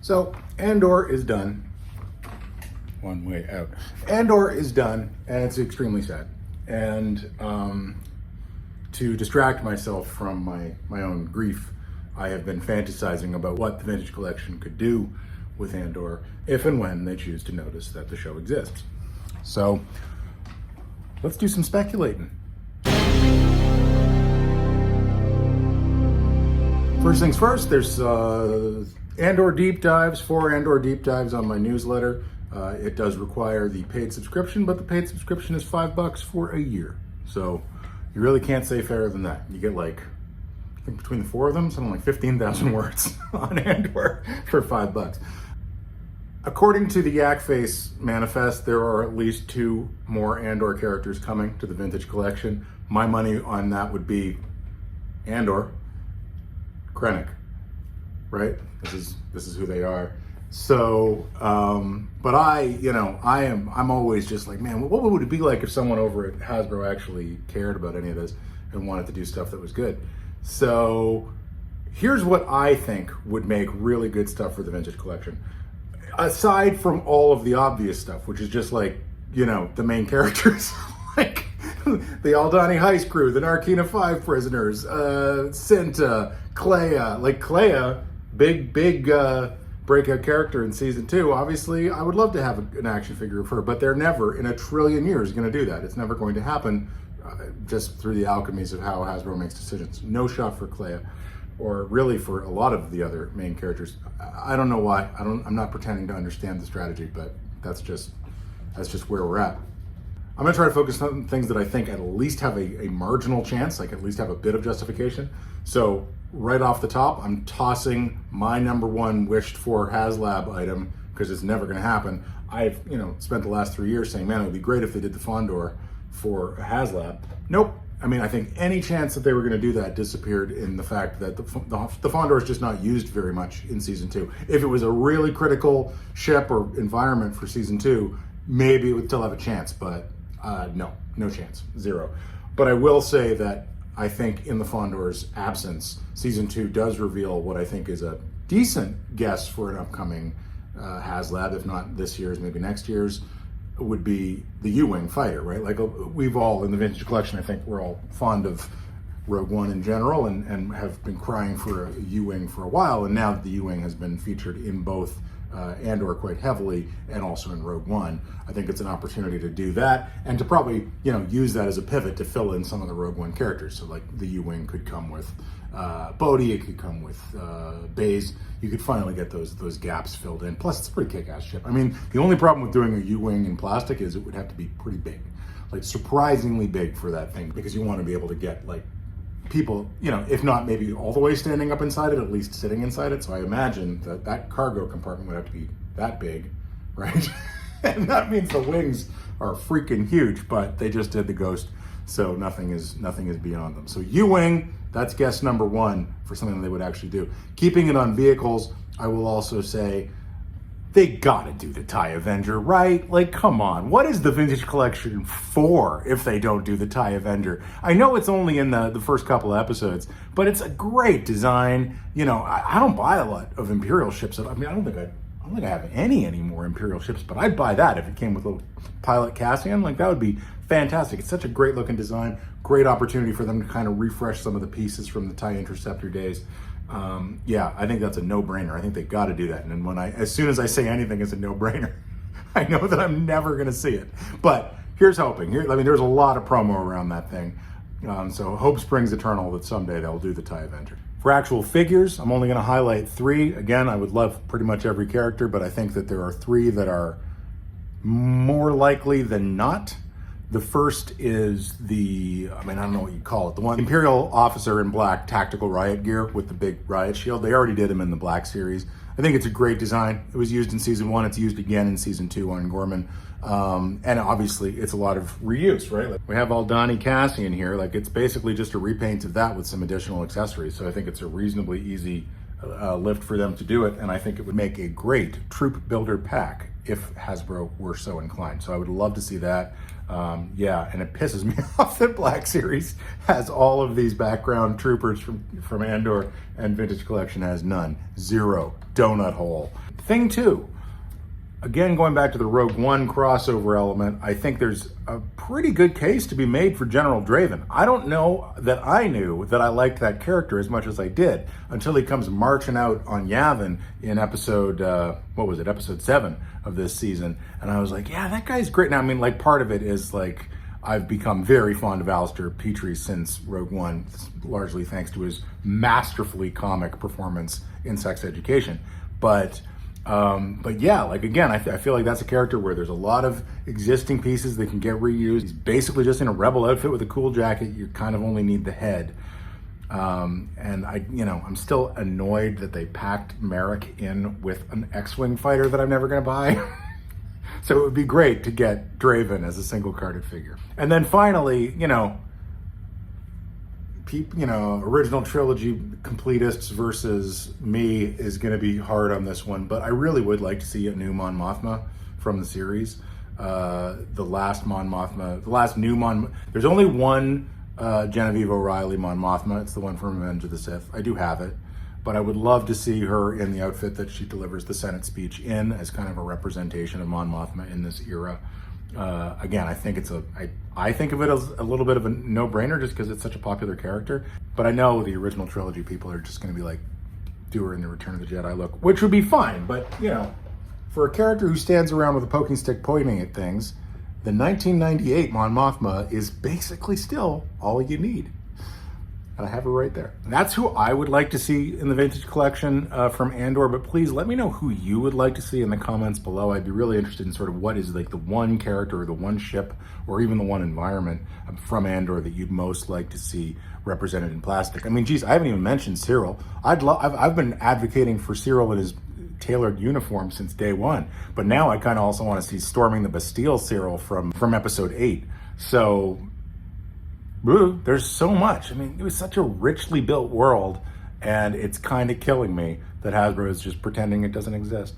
So Andor is done. One way out. Andor is done, and it's extremely sad. And to distract myself from my own grief, I have been fantasizing about what the Vintage Collection could do with Andor if and when they choose to notice that the show exists. So let's do some speculating. First things first, there's Andor deep dives, 4 Andor deep dives on my newsletter. It does require the paid subscription, but the paid subscription is $5 for a year. So you really can't say fairer than that. You get like, I think between the 4 of them, something like 15,000 words on Andor for $5. According to the Yak Face manifest, there are at least 2 more Andor characters coming to the Vintage Collection. My money on that would be Andor, Krennic, right? This is who they are. So, but I'm always just like, man, what would it be like if someone over at Hasbro actually cared about any of this and wanted to do stuff that was good? So here's what I think would make really good stuff for the Vintage Collection. Aside from all of the obvious stuff, which is just like, the main characters, like the Aldhani Heist crew, the Narkina 5 prisoners, Cinta, Clea. Like Clea, big breakout character in season 2. Obviously, I would love to have an action figure of her, but they're never in a trillion years going to do that. It's never going to happen just through the alchemies of how Hasbro makes decisions. No shot for Clea, or really for a lot of the other main characters. I don't know why. I'm not pretending to understand the strategy, but that's just where we're at. I'm gonna try to focus on things that I think at least have a marginal chance, like at least have a bit of justification. So right off the top, I'm tossing my number 1 wished for HasLab item, because it's never gonna happen. I've spent the last 3 years saying, man, it would be great if they did the Fondor for HasLab. Nope. I mean, I think any chance that they were going to do that disappeared in the fact that the Fondor is just not used very much in season 2. If it was a really critical ship or environment for season 2, maybe it would still have a chance, but no chance, 0. But I will say that I think in the Fondor's absence, season 2 does reveal what I think is a decent guess for an upcoming HasLab, if not this year's, maybe next year's, would be the U-Wing fighter, right? Like we've all, in the Vintage Collection, I think we're all fond of Rogue One in general and have been crying for a U-Wing for a while. And now that the U-Wing has been featured in both Andor quite heavily and also in Rogue One, I think it's an opportunity to do that and to probably, use that as a pivot to fill in some of the Rogue One characters. So like the U-Wing could come with Bodhi, it could come with Baze. You could finally get those gaps filled in. Plus, it's a pretty kick-ass ship. I mean, the only problem with doing a U-Wing in plastic is it would have to be pretty big, like surprisingly big for that thing, because you want to be able to get like people, if not maybe all the way standing up inside it, at least sitting inside it. So I imagine that cargo compartment would have to be that big, right? And that means the wings are freaking huge, but they just did the Ghost, so nothing is beyond them. So U-Wing, that's guess number 1 for something they would actually do. Keeping it on vehicles, I will also say they gotta do the TIE Avenger, right? Like, come on. What is the Vintage Collection for if they don't do the TIE Avenger? I know it's only in the first couple of episodes, but it's a great design. I don't buy a lot of Imperial ships. I mean, I don't think I have any more Imperial ships, but I'd buy that if it came with a pilot Cassian. Like, that would be fantastic. It's such a great looking design. Great opportunity for them to kind of refresh some of the pieces from the TIE Interceptor days. Yeah, I think that's a no-brainer. I think they got to do that. And as soon as I say anything is a no-brainer, I know that I'm never going to see it. But here's hoping. There's a lot of promo around that thing. So hope springs eternal that someday they'll do the TIE Avenger. For actual figures, I'm only going to highlight 3. Again, I would love pretty much every character, but I think that there are 3 that are more likely than not. The first is I don't know what you call it, the one Imperial officer in black tactical riot gear with the big riot shield. They already did him in the Black series. I think it's a great design. It was used in season 1. It's used again in season 2 on Gorman. And obviously it's a lot of reuse, right? Like we have Aldhani Cassian here. Like it's basically just a repaint of that with some additional accessories. So I think it's a reasonably easy lift for them to do it. And I think it would make a great troop builder pack if Hasbro were so inclined. So I would love to see that. Yeah, and it pisses me off that Black Series has all of these background troopers from Andor and Vintage Collection has none. Zero. Donut hole. Thing two, again, going back to the Rogue One crossover element, I think there's a pretty good case to be made for General Draven. I don't know that I knew that I liked that character as much as I did until he comes marching out on Yavin in episode, episode 7 of this season. And I was like, yeah, that guy's great. Now, I mean, like, part of it is, like, I've become very fond of Alistair Petrie since Rogue One, largely thanks to his masterfully comic performance in Sex Education. But yeah, like, again, I feel like that's a character where there's a lot of existing pieces that can get reused. He's basically just in a rebel outfit with a cool jacket. You kind of only need the head. And I'm still annoyed that they packed Merrick in with an X-Wing fighter that I'm never going to buy. So it would be great to get Draven as a single carded figure. And then finally, original trilogy completists versus me is going to be hard on this one, but I really would like to see a new Mon Mothma from the series. The last new Mon, there's only one Genevieve O'Reilly Mon Mothma. It's the one from Revenge of the Sith. I do have it, but I would love to see her in the outfit that she delivers the Senate speech in as kind of a representation of Mon Mothma in this era. Again, I think I think of it as a little bit of a no-brainer just because it's such a popular character. But I know the original trilogy people are just going to be like, do her in the Return of the Jedi look, which would be fine. But, for a character who stands around with a poking stick pointing at things, the 1998 Mon Mothma is basically still all you need. And I have her right there. And that's who I would like to see in the Vintage Collection from Andor, but please let me know who you would like to see in the comments below. I'd be really interested in sort of what is like the one character or the one ship or even the one environment from Andor that you'd most like to see represented in plastic. I mean, geez, I haven't even mentioned Cyril. I've been advocating for Cyril in his tailored uniform since day one, but now I kind of also want to see storming the Bastille Cyril from episode 8. So there's so much. I mean, it was such a richly built world, and it's kind of killing me that Hasbro is just pretending it doesn't exist.